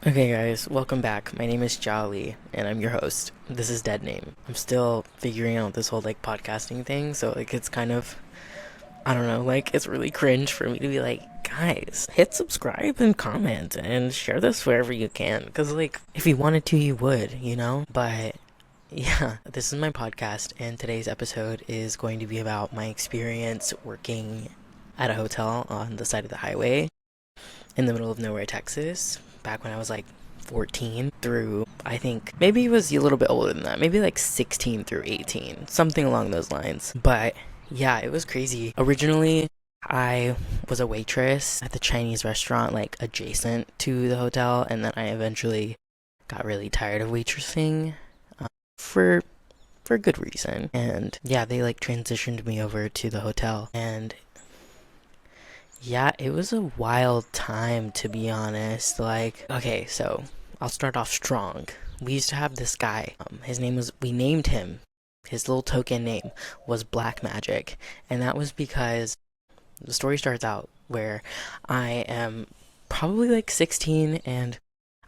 Okay guys, welcome back. My name is Jolly and I'm your host. This is Dead Name. I'm still figuring out this whole podcasting thing, so it's kind of I don't know, it's really cringe for me to be like, guys, hit subscribe and comment and share this wherever you can cuz if you wanted to you would, you know? But yeah, this is my podcast and today's episode is going to be about my experience working at a hotel on the side of the highway in the middle of nowhere, Texas, back when I was 14 through, I think maybe it was a little bit older than that, maybe 16 through 18, something along those lines. But yeah, it was crazy. Originally, I was a waitress at the Chinese restaurant, adjacent to the hotel, and then I eventually got really tired of waitressing for good reason. And yeah, they transitioned me over to the hotel, and yeah, it was a wild time to be honest. Okay, so I'll start off strong. We used to have this guy. We named him, his little token name was Black Magic. And that was because the story starts out where I am probably 16 and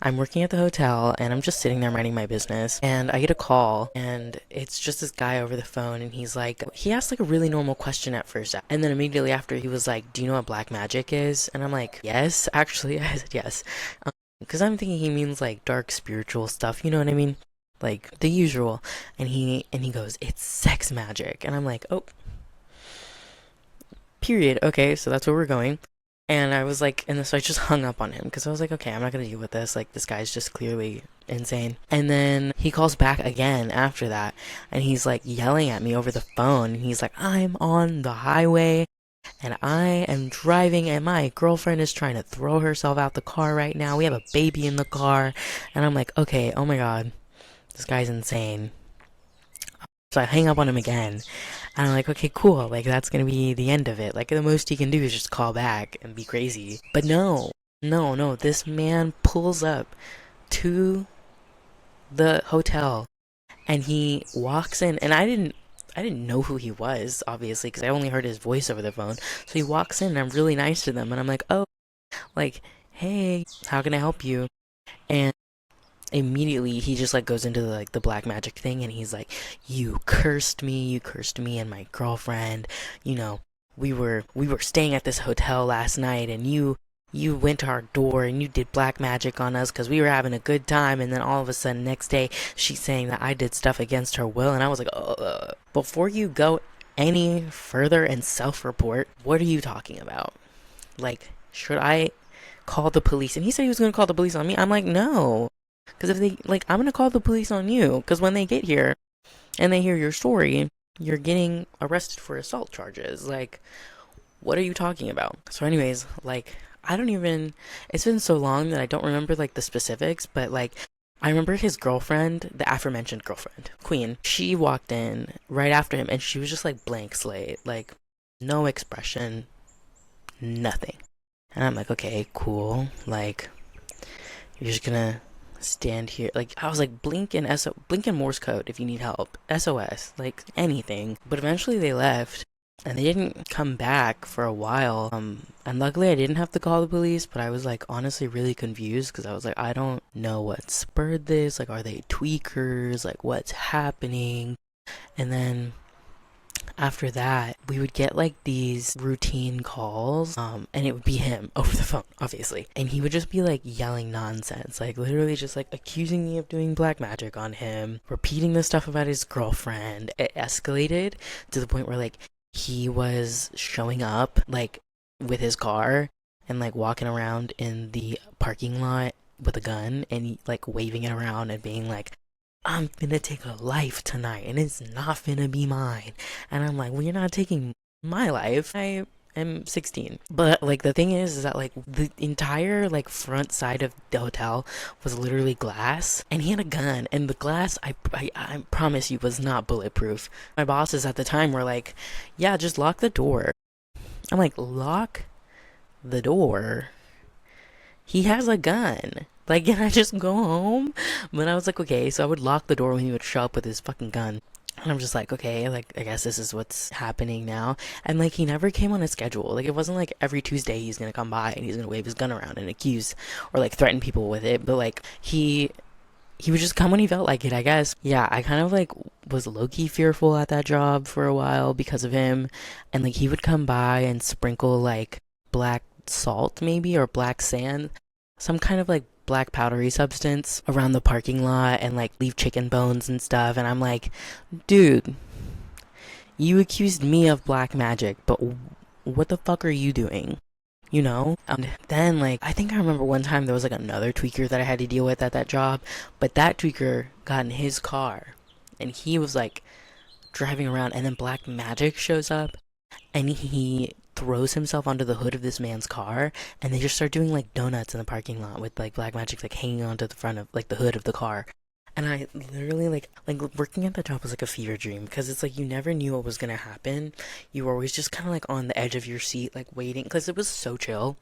I'm working at the hotel and I'm just sitting there minding my business and I get a call and it's just this guy over the phone and he asked a really normal question at first and then immediately after he was like, do you know what black magic is? And I'm like, yes, actually. I said yes. Because I'm thinking he means dark spiritual stuff, you know what I mean? Like the usual. And he goes, it's sex magic. And I'm like, oh, period. Okay, so that's where we're going. And I was so I just hung up on him because I was like, okay, I'm not gonna deal with this. This guy's just clearly insane. And then he calls back again after that, and he's yelling at me over the phone. And he's like, I'm on the highway, and I am driving, and my girlfriend is trying to throw herself out the car right now. We have a baby in the car, and I'm like, okay, oh my god, this guy's insane. So I hang up on him again. And I'm like, okay, cool. That's gonna be the end of it. The most he can do is just call back and be crazy. But no, no, no. This man pulls up to the hotel and he walks in. And I didn't know who he was, obviously, because I only heard his voice over the phone. So he walks in and I'm really nice to them. And I'm like, oh, hey, how can I help you? And immediately he just goes into the black magic thing and he's like, you cursed me and my girlfriend, you know, we were staying at this hotel last night and you went to our door and you did black magic on us because we were having a good time, and then all of a sudden next day she's saying that I did stuff against her will. And I was like, before you go any further and self-report, what are you talking about? Should I call the police? And he said he was going to call the police on me. I'm like, no. Because if they, I'm gonna call the police on you. Because when they get here and they hear your story, you're getting arrested for assault charges. What are you talking about? So, anyways, I don't even, it's been so long that I don't remember, the specifics, but, I remember his girlfriend, the aforementioned girlfriend, Queen, she walked in right after him and she was just, blank slate. No expression, nothing. And I'm like, okay, cool. You're just gonna stand here. I was like, blink in Morse code if you need help, SOS, anything. But eventually they left and they didn't come back for a while. And luckily I didn't have to call the police, but I was honestly really confused because I was like, I don't know what spurred this. Are they tweakers? What's happening? And then after that, we would get these routine calls, and it would be him over the phone, obviously. And he would just be yelling nonsense, literally just accusing me of doing black magic on him, repeating the stuff about his girlfriend. It escalated to the point where he was showing up with his car and walking around in the parking lot with a gun and waving it around and being like, I'm finna take a life tonight and it's not finna be mine. And I'm like, well, you're not taking my life. I am 16. But the thing is that the entire front side of the hotel was literally glass and he had a gun, and the glass, I promise you, was not bulletproof. My bosses at the time were like, yeah, just lock the door. I'm like, lock the door? He has a gun. Can I just go home? But I was like, okay, so I would lock the door when he would show up with his fucking gun. And I'm just like, okay, like, I guess this is what's happening now. And like, he never came on a schedule. Like, it wasn't like every Tuesday he's gonna come by and he's gonna wave his gun around and accuse or like threaten people with it. But like, he would just come when he felt like it, I guess. Yeah, I kind of like was low key fearful at that job for a while because of him. And like, he would come by and sprinkle like black salt, maybe, or black sand, some kind of like black powdery substance around the parking lot and like leave chicken bones and stuff. And I'm like, dude, you accused me of black magic, but what the fuck are you doing? You know? Then, like, I think I remember one time there was like another tweaker that I had to deal with at that job, but that tweaker got in his car and he was like driving around, and then Black Magic shows up and he throws himself onto the hood of this man's car, and they just start doing like donuts in the parking lot with like Black Magic like hanging onto the front of like the hood of the car. And I literally like working at the job was like a fever dream because it's like you never knew what was gonna happen. You were always just kind of like on the edge of your seat, like waiting because it was so chill.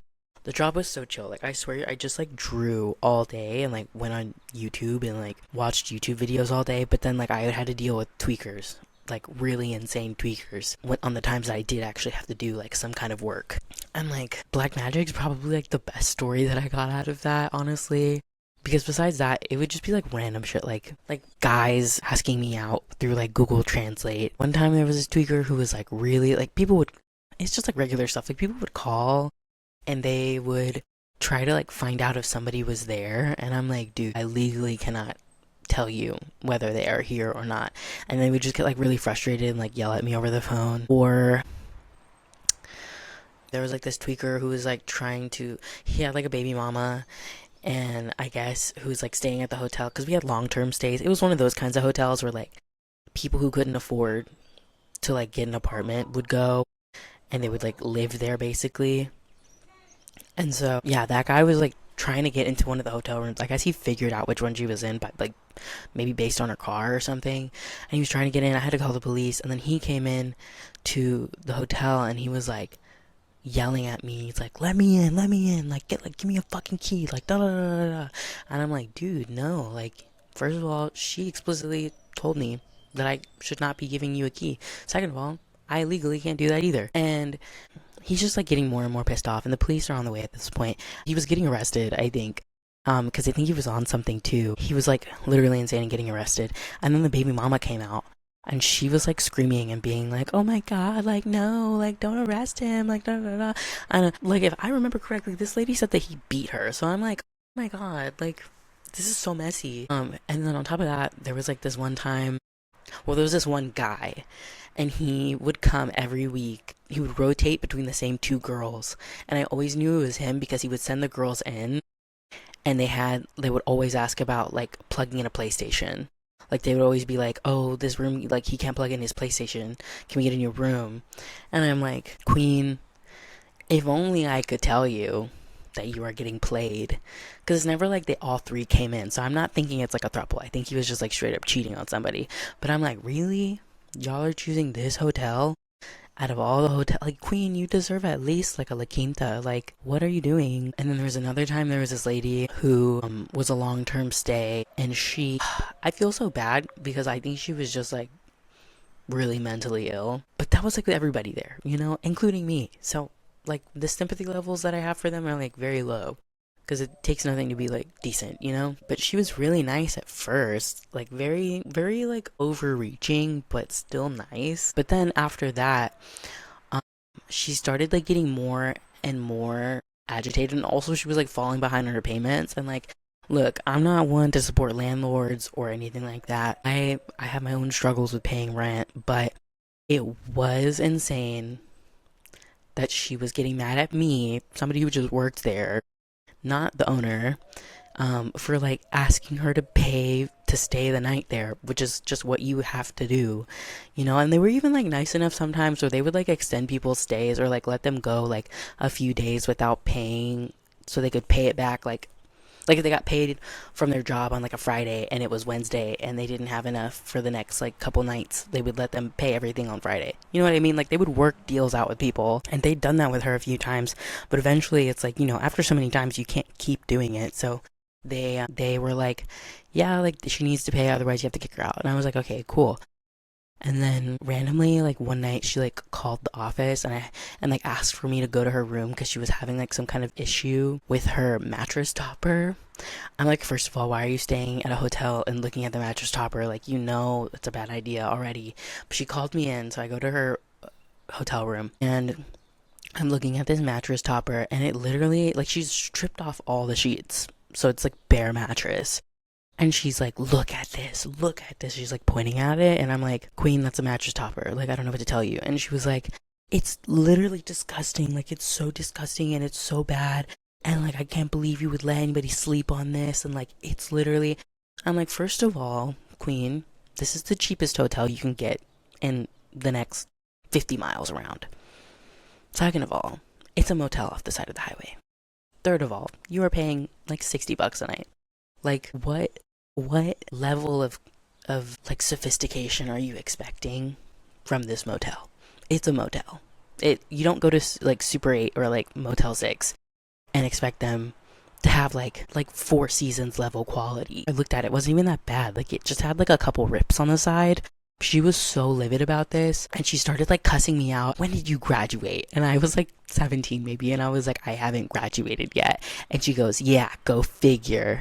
The job was so chill. Like, I swear, I just like drew all day and like went on YouTube and like watched YouTube videos all day. But then like I had to deal with tweakers, like really insane tweakers, on the times that I did actually have to do like some kind of work. And like Black Magic's probably like the best story that I got out of that, honestly. Because besides that, it would just be like random shit, like guys asking me out through like Google Translate. One time there was this tweaker who was like really like people would. It's just like regular stuff. Like people would call and they would try to like find out if somebody was there, and I'm like, dude, I legally cannot tell you whether they are here or not. And they would just get like really frustrated and like yell at me over the phone. Or there was like this tweaker who was like trying to, he had like a baby mama, and I guess who's like staying at the hotel because we had long-term stays. It was one of those kinds of hotels where like people who couldn't afford to like get an apartment would go and they would like live there basically. And so, yeah, that guy was like trying to get into one of the hotel rooms. I guess he figured out which one she was in, but like maybe based on her car or something. And he was trying to get in. I had to call the police. And then he came in to the hotel and he was like yelling at me. He's like, let me in, let me in. Like, give me a fucking key. Like, da da da da da. And I'm like, dude, no. Like, first of all, she explicitly told me that I should not be giving you a key. Second of all, I legally can't do that either. And he's just like getting more and more pissed off, and the police are on the way at this point. He was getting arrested, I think, because I think he was on something too. He was like literally insane and getting arrested. And then the baby mama came out, and she was like screaming and being like, "Oh my god, like no, like don't arrest him, like da da da." And like if I remember correctly, this lady said that he beat her. So I'm like, "Oh my god, like this is so messy." And then on top of that, there was like this one time, well, there was this one guy, and he would come every week. He would rotate between the same two girls, and I always knew it was him because he would send the girls in, and they would always ask about like plugging in a PlayStation. Like they would always be like, "Oh, this room, like he can't plug in his PlayStation. Can we get in your room?" And I'm like, "Queen, if only I could tell you that you are getting played." Because it's never like they all three came in. So I'm not thinking it's like a throuple. I think he was just like straight up cheating on somebody. But I'm like, really? Y'all are choosing this hotel out of all the hotel? Like, Queen, you deserve at least like a La Quinta. Like, what are you doing? And then there was another time there was this lady who was a long-term stay, and I feel so bad because I think she was just like really mentally ill. But that was like everybody there, you know, including me. So like the sympathy levels that I have for them are like very low because it takes nothing to be like decent, you know? But she was really nice at first, like very, very like overreaching, but still nice. But then after that, um, she started like getting more and more agitated, and also she was like falling behind on her payments. And like, look, I'm not one to support landlords or anything like that. I have my own struggles with paying rent, but it was insane that she was getting mad at me, somebody who just worked there, not the owner, for like asking her to pay to stay the night there, which is just what you have to do, you know. And they were even like nice enough sometimes where they would like extend people's stays or like let them go like a few days without paying so they could pay it back, like if they got paid from their job on like a Friday and it was Wednesday and they didn't have enough for the next like couple nights, they would let them pay everything on Friday. You know what I mean? Like they would work deals out with people, and they'd done that with her a few times, but eventually it's like, you know, after so many times you can't keep doing it. So they were like, yeah, like she needs to pay, otherwise you have to kick her out. And I was like, okay, cool. And then randomly, like one night, she like called the office and like asked for me to go to her room because she was having like some kind of issue with her mattress topper. I'm like, first of all, why are you staying at a hotel and looking at the mattress topper? Like, you know, it's a bad idea already. But she called me in, so I go to her hotel room and I'm looking at this mattress topper, and it literally, like, she's stripped off all the sheets. So it's like bare mattress. And she's like, look at this, look at this. She's like pointing at it. And I'm like, Queen, that's a mattress topper. Like, I don't know what to tell you. And she was like, it's literally disgusting. Like, it's so disgusting and it's so bad. And like, I can't believe you would let anybody sleep on this. And like, it's literally, I'm like, first of all, Queen, this is the cheapest hotel you can get in the next 50 miles around. Second of all, it's a motel off the side of the highway. Third of all, you are paying like $60 a night. Like, what level of like sophistication are you expecting from this motel? It's a motel. You don't go to like Super 8 or like Motel 6 and expect them to have like Four Seasons level quality. I looked at it, it wasn't even that bad. Like, it just had like a couple rips on the side. She was so livid about this, and she started like cussing me out. When did you graduate? And I was like 17 maybe, and I was like, I haven't graduated yet. And she goes, yeah, go figure,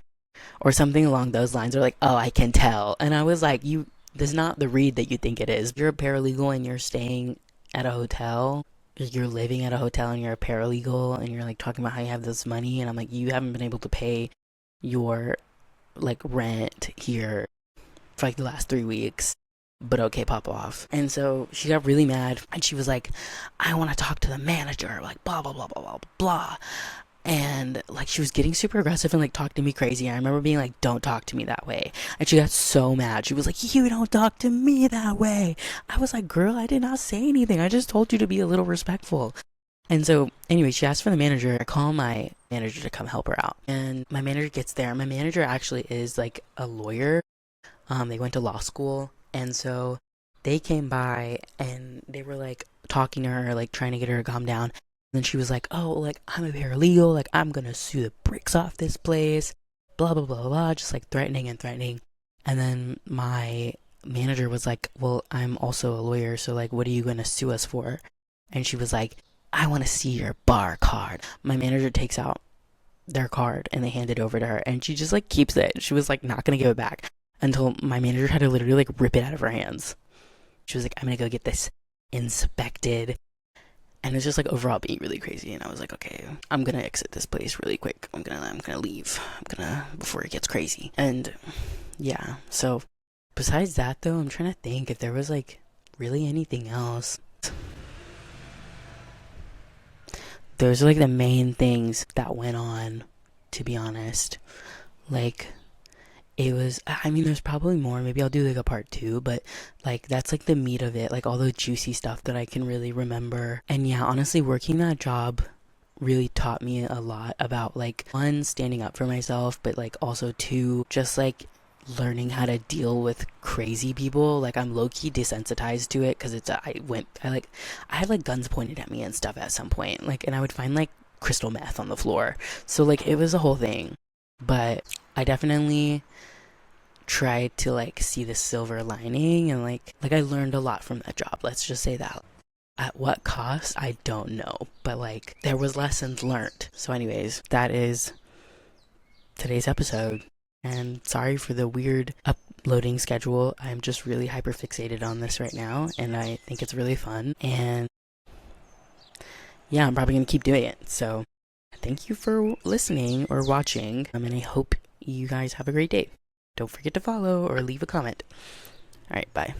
or something along those lines, or like, oh, I can tell. And I was like, this is not the read that you think it is. You're a paralegal and you're staying at a hotel. You're living at a hotel and you're a paralegal, and you're like talking about how you have this money, and I'm like, you haven't been able to pay your like rent here for like the last 3 weeks. But okay, pop off. And so she got really mad, and she was like, I want to talk to the manager, like blah blah blah blah blah blah. And like, she was getting super aggressive and like talking to me crazy. I remember being like, don't talk to me that way. And she got so mad. She was like, you don't talk to me that way. I was like, girl, I did not say anything. I just told you to be a little respectful. And so anyway, she asked for the manager. I call my manager to come help her out, and my manager gets there. My manager actually is like a lawyer. They went to law school, and so they came by and they were like talking to her, like trying to get her to calm down. And then she was like, oh, like, I'm a paralegal, like I'm gonna sue the bricks off this place, blah blah blah blah, just like threatening and threatening. And then my manager was like, well, I'm also a lawyer, so like, what are you gonna sue us for? And she was like, I want to see your bar card. My manager takes out their card and they hand it over to her, and she just like keeps it. She was like not gonna give it back until my manager had to literally like rip it out of her hands. She was like, I'm gonna go get this inspected. And it's just like overall being really crazy. And I was like, okay, I'm gonna exit this place really quick. I'm gonna leave. Before it gets crazy. And yeah, so besides that though, I'm trying to think if there was like really anything else. Those are like the main things that went on, to be honest. Like, it was, I mean, there's probably more. Maybe I'll do like a part two, but like, that's like the meat of it, like all the juicy stuff that I can really remember. And yeah, honestly, working that job really taught me a lot about like, one, standing up for myself, but like also two, just like learning how to deal with crazy people. Like, I'm low-key desensitized to it because I had like guns pointed at me and stuff at some point, like, and I would find like crystal meth on the floor. So like, it was a whole thing. But I definitely tried to like see the silver lining, and like I learned a lot from that job. Let's just say that. At what cost, I don't know, but like, there was lessons learned. So anyways, that is today's episode. And sorry for the weird uploading schedule. I'm just really hyper fixated on this right now, and I think it's really fun. And yeah, I'm probably gonna keep doing it. So thank you for listening or watching, and I hope you guys have a great day. Don't forget to follow or leave a comment. All right, bye.